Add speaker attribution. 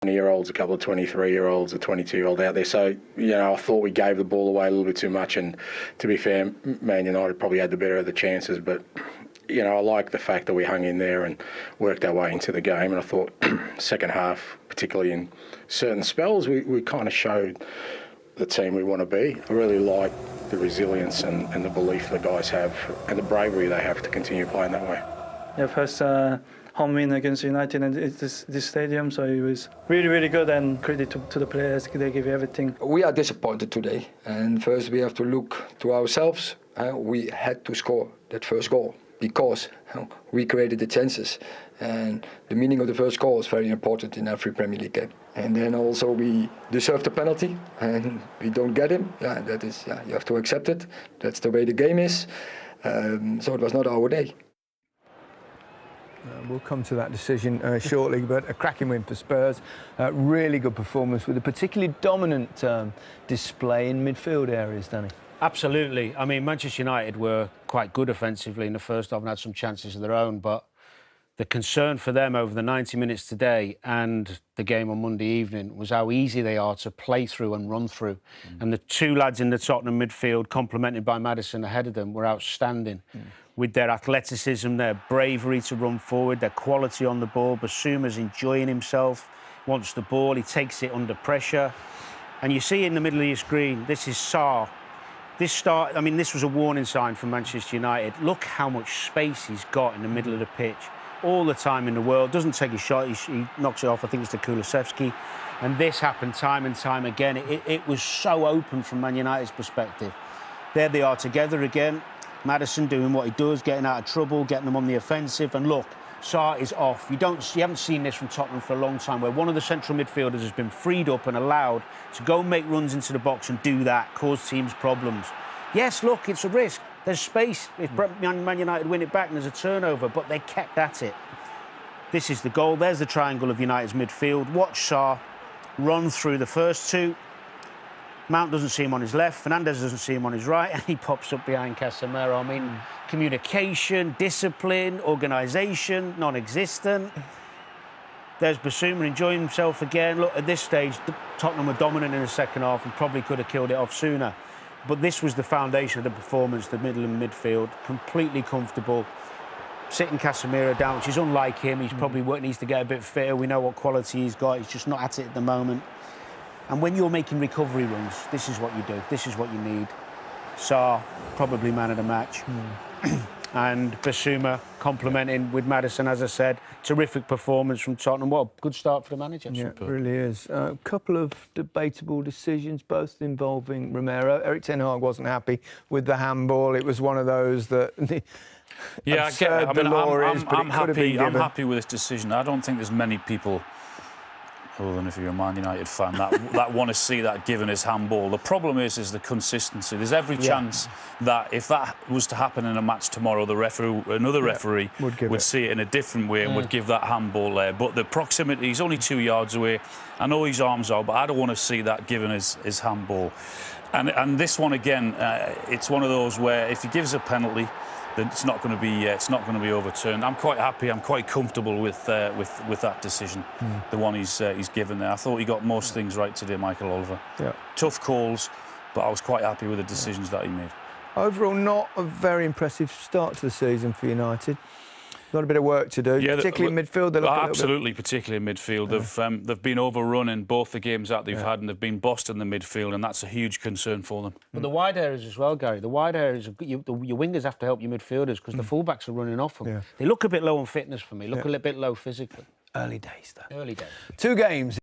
Speaker 1: 20-year-olds, a couple of 23-year-olds, a 22-year-old out there. So, I thought we gave the ball away a little bit too much. And to be fair, Man United probably had the better of the chances. But, I like the fact that we hung in there and worked our way into the game. And I thought second half, particularly in certain spells, we kind of showed the team we want to be. I really like the resilience and the belief the guys have and the bravery they have to continue playing that way.
Speaker 2: Yeah, first home win against United in this stadium, so it was really, really good, and credit to the players. They gave everything.
Speaker 3: We are disappointed today, and first we have to look to ourselves. We had to score that first goal because we created the chances, and the meaning of the first goal is very important in every Premier League game. And then also we deserve the penalty, and we don't get him. Yeah, that is, you have to accept it. That's the way the game is. So it was not our day.
Speaker 4: We'll come to that decision shortly, but a cracking win for Spurs. Really good performance with a particularly dominant display in midfield areas, Danny.
Speaker 5: Absolutely. I mean, Manchester United were quite good offensively in the first half and had some chances of their own, but the concern for them over the 90 minutes today and the game on Monday evening was how easy they are to play through and run through. And the two lads in the Tottenham midfield, complemented by Maddison ahead of them, were outstanding. With their athleticism, their bravery to run forward, their quality on the ball. Bissouma's enjoying himself, wants the ball, he takes it under pressure. And you see in the middle of your screen, this is Sarr. This was a warning sign from Manchester United. Look how much space he's got in the middle of the pitch. All the time in the world, doesn't take a shot, he knocks it off, I think it's to Kulusevski. And this happened time and time again. It was so open from Man United's perspective. There they are together again. Maddison doing what he does, getting out of trouble, getting them on the offensive. And look, Sarr is off. You haven't seen this from Tottenham for a long time, where one of the central midfielders has been freed up and allowed to go and make runs into the box and do that, cause teams problems. Yes, look, it's a risk. There's space if Man United win it back and there's a turnover, but they kept at it. This is the goal. There's the triangle of United's midfield. Watch Sarr run through the first two. Mount doesn't see him on his left, Fernandes doesn't see him on his right, and he pops up behind Casemiro. I mean, communication, discipline, organisation, non-existent. There's Bissouma enjoying himself again. Look, at this stage, Tottenham were dominant in the second half and probably could have killed it off sooner. But this was the foundation of the performance, the middle and midfield, completely comfortable. Sitting Casemiro down, which is unlike him. He's probably needs to get a bit fitter. We know what quality he's got. He's just not at it at the moment. And when you're making recovery runs, this is what you do. This is what you need. Sarr, probably man of the match. And Bissouma complementing with Maddison, as I said. Terrific performance from Tottenham. What a good start for the manager.
Speaker 4: Yeah, it really is. A couple of debatable decisions, both involving Romero. Eric Ten Hag wasn't happy with the handball. It was one of those that...
Speaker 6: Yeah, I get it. I mean, I'm happy with this decision. I don't think there's many people, other than if you're a Man United fan, that want to see that given as handball. The problem is the consistency. There's every chance that if that was to happen in a match tomorrow, another referee would see it in a different way and would give that handball there. But the proximity, he's only 2 yards away. I know his arms are, but I don't want to see that given as handball. And this one again, it's one of those where if he gives a penalty, then it's not going to be overturned. I'm quite happy. I'm quite comfortable with that decision, the one he's given there. I thought he got most things right today, Michael Oliver. Yeah. Tough calls, but I was quite happy with the decisions that he made.
Speaker 4: Overall, not a very impressive start to the season for United. Got a bit of work to do, particularly in midfield.
Speaker 6: Absolutely, particularly in midfield. Yeah. They've been overrun in both the games that they've had, and they've been bossed in the midfield, and that's a huge concern for them.
Speaker 5: But the wide areas as well, Gary. The wide areas, your wingers have to help your midfielders because the fullbacks are running off them. Yeah. They look a bit low on fitness for me. Look a little bit low physically.
Speaker 4: Early days, though.
Speaker 5: Early days.
Speaker 4: 2 games.